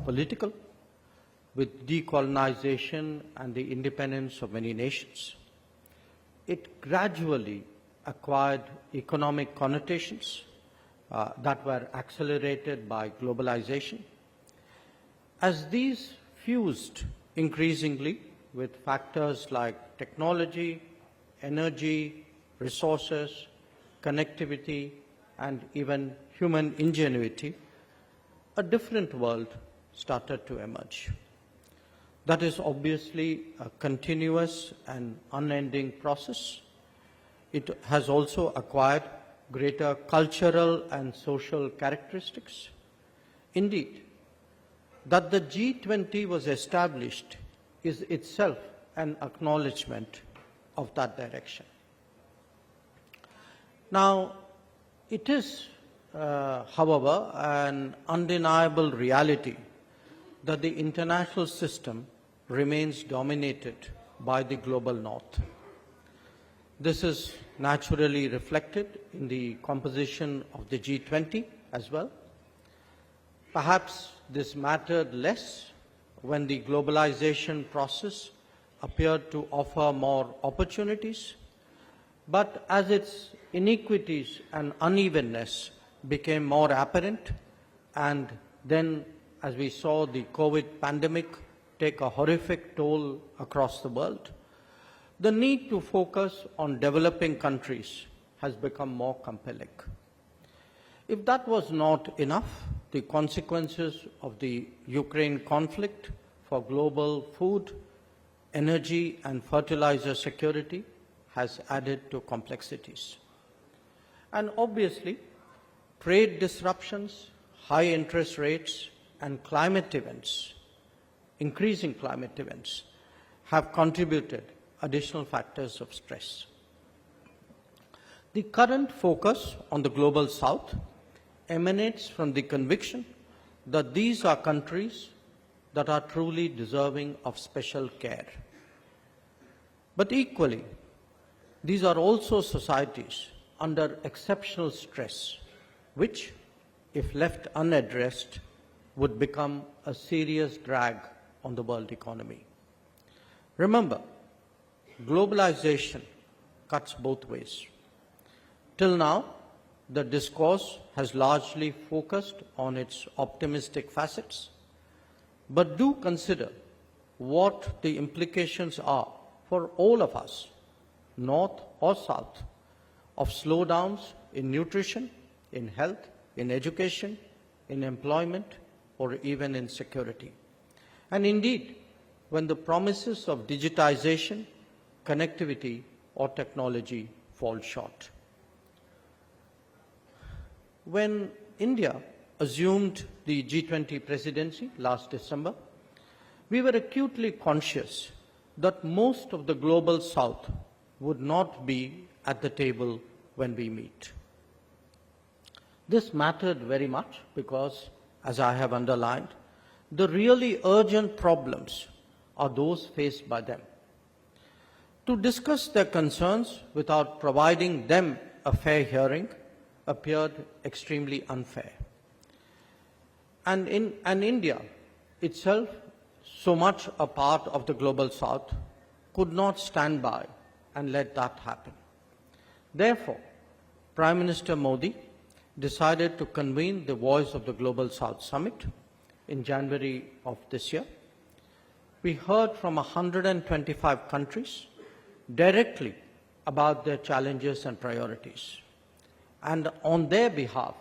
political, with decolonization and the independence of many nations. It gradually acquired economic connotations that were accelerated by globalization. As these fused increasingly with factors like technology, energy, resources, connectivity, and even human ingenuity, a different world started to emerge. That is obviously a continuous and unending process. It has also acquired greater cultural and social characteristics. Indeed, that the G20 was established is itself an acknowledgement of that direction. Now, it is, however, an undeniable reality that the international system remains dominated by the global north. This is naturally reflected in the composition of the G20 as well. Perhaps this mattered less when the globalization process appeared to offer more opportunities, but as its inequities and unevenness became more apparent, and then as we saw the COVID pandemic take a horrific toll across the world, the need to focus on developing countries has become more compelling. If that was not enough, the consequences of the Ukraine conflict for global food, energy, and fertilizer security has added to complexities. And obviously, trade disruptions, high interest rates, and climate events, increasing climate events, have contributed additional factors of stress. The current focus on the global south emanates from the conviction that these are countries that are truly deserving of special care. But equally, these are also societies under exceptional stress, which, if left unaddressed, would become a serious drag on the world economy. Remember, globalization cuts both ways. Till now, the discourse has largely focused on its optimistic facets, but do consider what the implications are for all of us, north or south, of slowdowns in nutrition, in health, in education, in employment, or even in security. And indeed, when the promises of digitization, connectivity, or technology fall short. When India assumed the G20 presidency last December, we were acutely conscious that most of the global south would not be at the table when we meet. This mattered very much because, as I have underlined, the really urgent problems are those faced by them. To discuss their concerns without providing them a fair hearing appeared extremely unfair. And India itself, so much a part of the global south, could not stand by and let that happen. Therefore, Prime Minister Modi decided to convene the Voice of the Global South Summit in January of this year. We heard from 125 countries directly about their challenges and priorities. And on their behalf,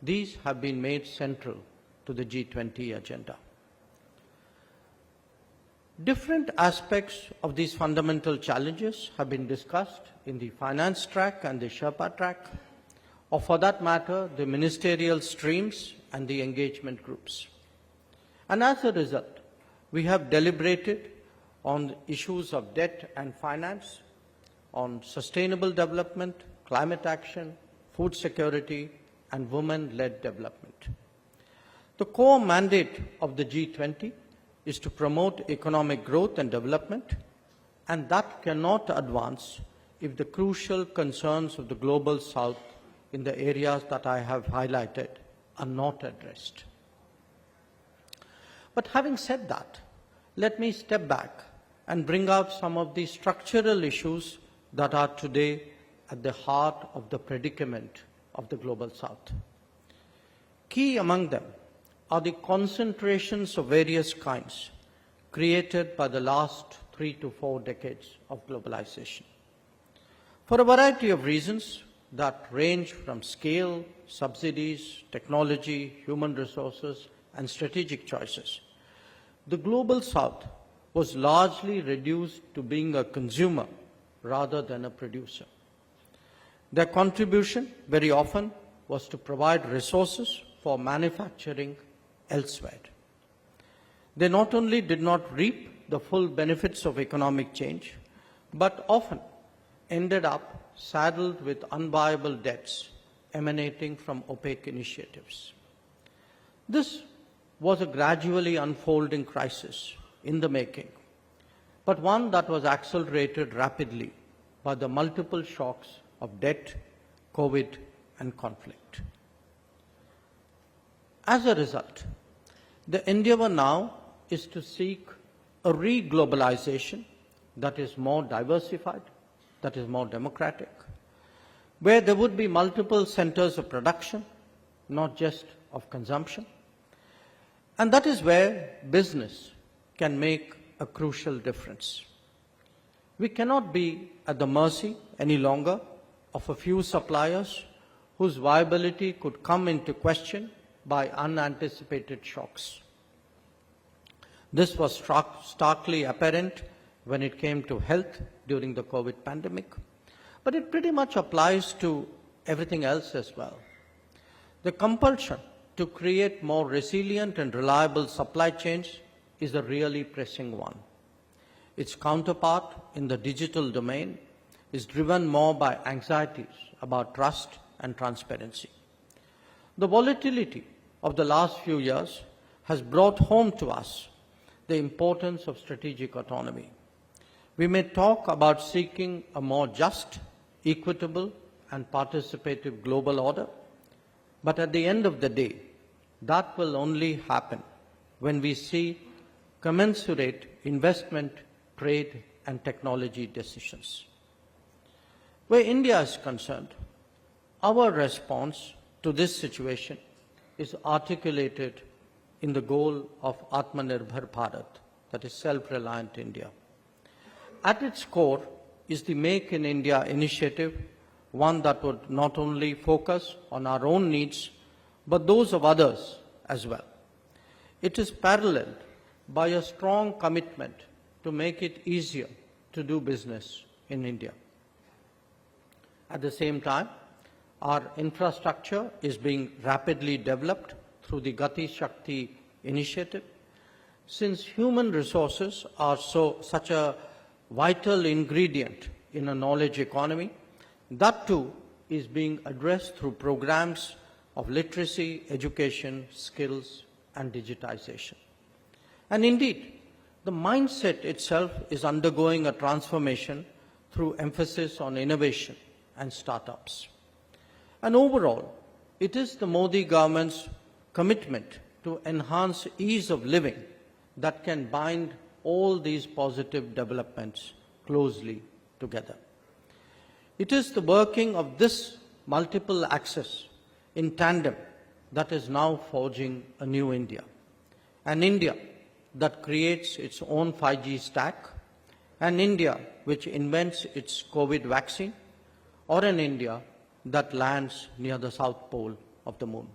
these have been made central to the G20 agenda. Different aspects of these fundamental challenges have been discussed in the finance track and the Sherpa track, or for that matter, the ministerial streams and the engagement groups. And as a result, we have deliberated on issues of debt and finance, on sustainable development, climate action, food security, and women-led development. The core mandate of the G20 is to promote economic growth and development, and that cannot advance if the crucial concerns of the global south in the areas that I have highlighted are not addressed. But having said that, let me step back and bring out some of the structural issues that are today at the heart of the predicament of the Global South. Key among them are the concentrations of various kinds created by the last 3 to 4 decades of globalization. For a variety of reasons that range from scale, subsidies, technology, human resources, and strategic choices, the Global South was largely reduced to being a consumer rather than a producer. Their contribution very often was to provide resources for manufacturing elsewhere. They not only did not reap the full benefits of economic change, but often ended up saddled with unviable debts emanating from opaque initiatives. This was a gradually unfolding crisis in the making, but one that was accelerated rapidly by the multiple shocks of debt, COVID, and conflict. As a result, the endeavor now is to seek a re-globalization that is more diversified, that is more democratic, where there would be multiple centers of production, not just of consumption. And that is where business can make a crucial difference. We cannot be at the mercy any longer of a few suppliers whose viability could come into question by unanticipated shocks. This was starkly apparent when it came to health during the COVID pandemic, but it pretty much applies to everything else as well. The compulsion to create more resilient and reliable supply chains is a really pressing one. Its counterpart in the digital domain is driven more by anxieties about trust and transparency. The volatility of the last few years has brought home to us the importance of strategic autonomy. We may talk about seeking a more just, equitable, and participative global order, but at the end of the day, that will only happen when we see commensurate investment, trade, and technology decisions. Where India is concerned, our response to this situation is articulated in the goal of Atmanirbhar Bharat, that is self-reliant India. At its core is the Make in India initiative, one that would not only focus on our own needs, but those of others as well. It is paralleled by a strong commitment to make it easier to do business in India. At the same time, our infrastructure is being rapidly developed through the Gati Shakti initiative. Since human resources are such a vital ingredient in a knowledge economy, that too is being addressed through programs of literacy, education, skills, and digitization. And indeed, the mindset itself is undergoing a transformation through emphasis on innovation and startups. And overall, it is the Modi government's commitment to enhance ease of living that can bind all these positive developments closely together. It is the working of this multiple axis in tandem that is now forging a new India. An India that creates its own 5G stack, an India which invents its COVID vaccine, or an India that lands near the South Pole of the moon.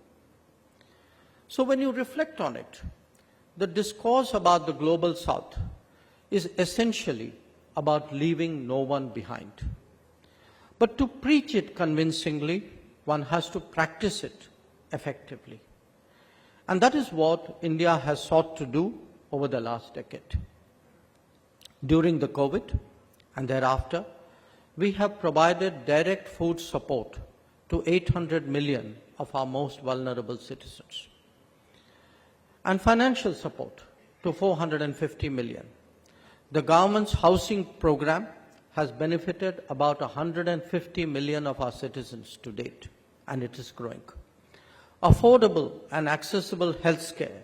So when you reflect on it, the discourse about the Global South is essentially about leaving no one behind. But to preach it convincingly, one has to practice it effectively. And that is what India has sought to do over the last decade. During the COVID and thereafter, we have provided direct food support to 800 million of our most vulnerable citizens, and financial support to 450 million. The government's housing program has benefited about 150 million of our citizens to date, and it is growing. Affordable and accessible health care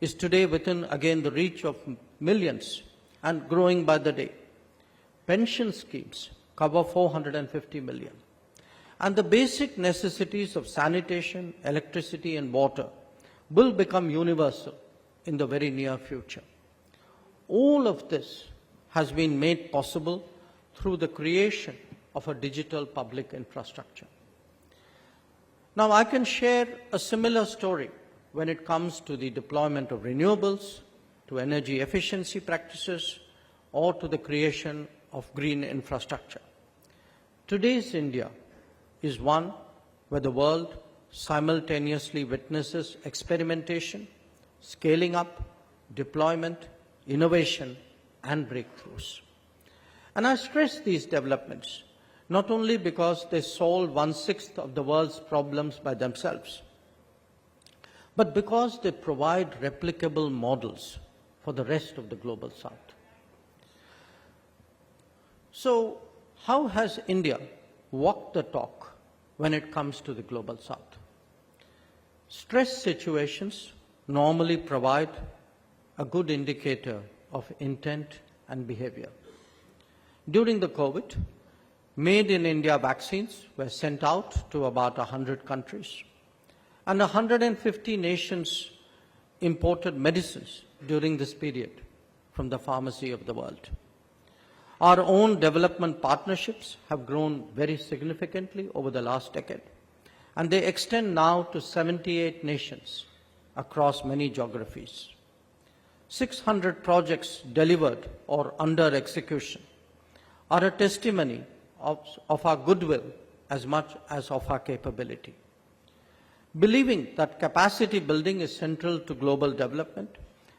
is today within, again, the reach of millions and growing by the day. Pension schemes cover 450 million. And the basic necessities of sanitation, electricity, and water will become universal in the very near future. All of this has been made possible through the creation of a digital public infrastructure. Now, I can share a similar story when it comes to the deployment of renewables, to energy efficiency practices, or to the creation of green infrastructure. Today's India is one where the world simultaneously witnesses experimentation, scaling up, deployment, innovation, and breakthroughs. And I stress these developments not only because they solve 1/6 of the world's problems by themselves, but because they provide replicable models for the rest of the global South. So, how has India walked the talk when it comes to the global South? Stress situations normally provide a good indicator of intent and behavior. During the COVID, made in India vaccines were sent out to about 100 countries, and 150 nations imported medicines during this period from the pharmacy of the world. Our own development partnerships have grown very significantly over the last decade, and they extend now to 78 nations across many geographies. 600 projects delivered or under execution are a testimony of our goodwill as much as of our capability. Believing that capacity building is central to global development,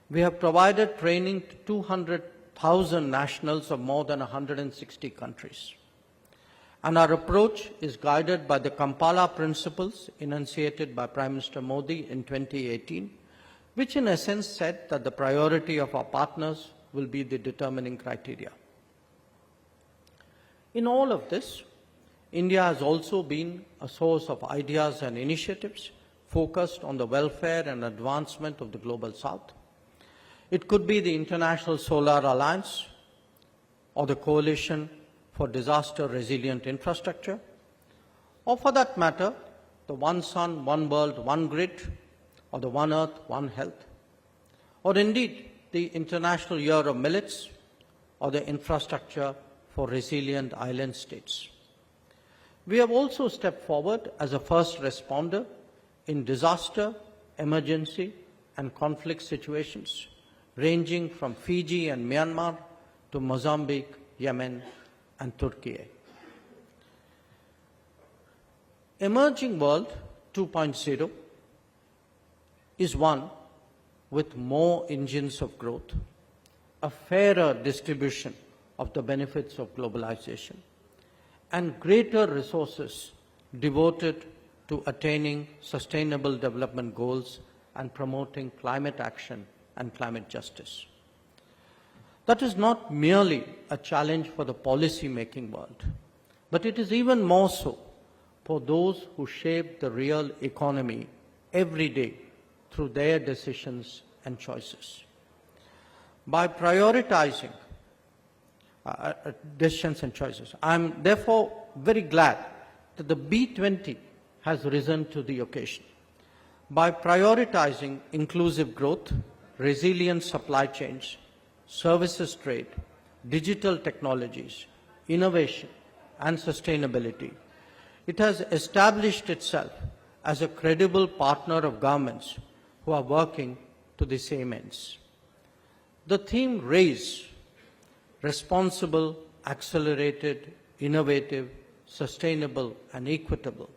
we have provided training to 200,000 nationals of more than 160 countries. And our approach is guided by the Kampala principles enunciated by Prime Minister Modi in 2018, which in essence said that the priority of our partners will be the determining criteria. In all of this, India has also been a source of ideas and initiatives focused on the welfare and advancement of the global South. It could be the International Solar Alliance or the Coalition for Disaster Resilient Infrastructure, or for that matter, the One Sun, One World, One Grid, or the One Earth, One Health, or indeed the International Year of Millets, or the Infrastructure for Resilient Island States. We have also stepped forward as a first responder in disaster, emergency, and conflict situations, ranging from Fiji and Myanmar to Mozambique, Yemen, and Turkey. Emerging World 2.0 is one with more engines of growth, a fairer distribution of the benefits of globalization, and greater resources devoted to attaining sustainable development goals and promoting climate action and climate justice. That is not merely a challenge for the policy-making world, but it is even more so for those who shape the real economy every day through their decisions and choices. By prioritizing decisions and choices, I am therefore very glad that the B20 has risen to the occasion. By prioritizing inclusive growth, resilient supply chains, services trade, digital technologies, innovation, and sustainability, it has established itself as a credible partner of governments who are working to the same ends. The theme RAISE, responsible, accelerated, innovative, sustainable, and equitable,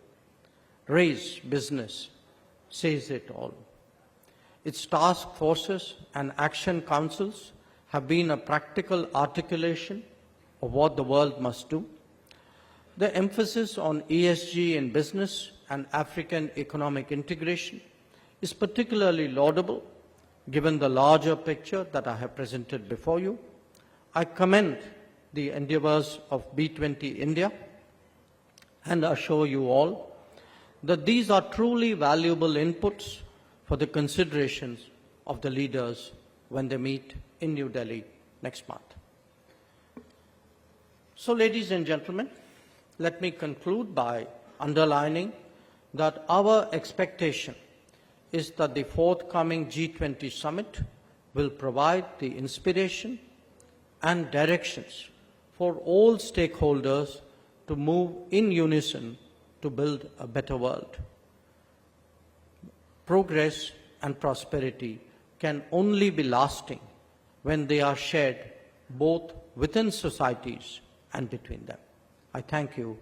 RAISE business, says it all. Its task forces and action councils have been a practical articulation of what the world must do. The emphasis on ESG in business and African economic integration is particularly laudable given the larger picture that I have presented before you. I commend the endeavors of B20 India and assure you all that these are truly valuable inputs for the considerations of the leaders when they meet in New Delhi next month. So, ladies and gentlemen, let me conclude by underlining that our expectation is that the forthcoming G20 Summit will provide the inspiration and directions for all stakeholders to move in unison to build a better world. Progress and prosperity can only be lasting when they are shared both within societies and between them. I thank you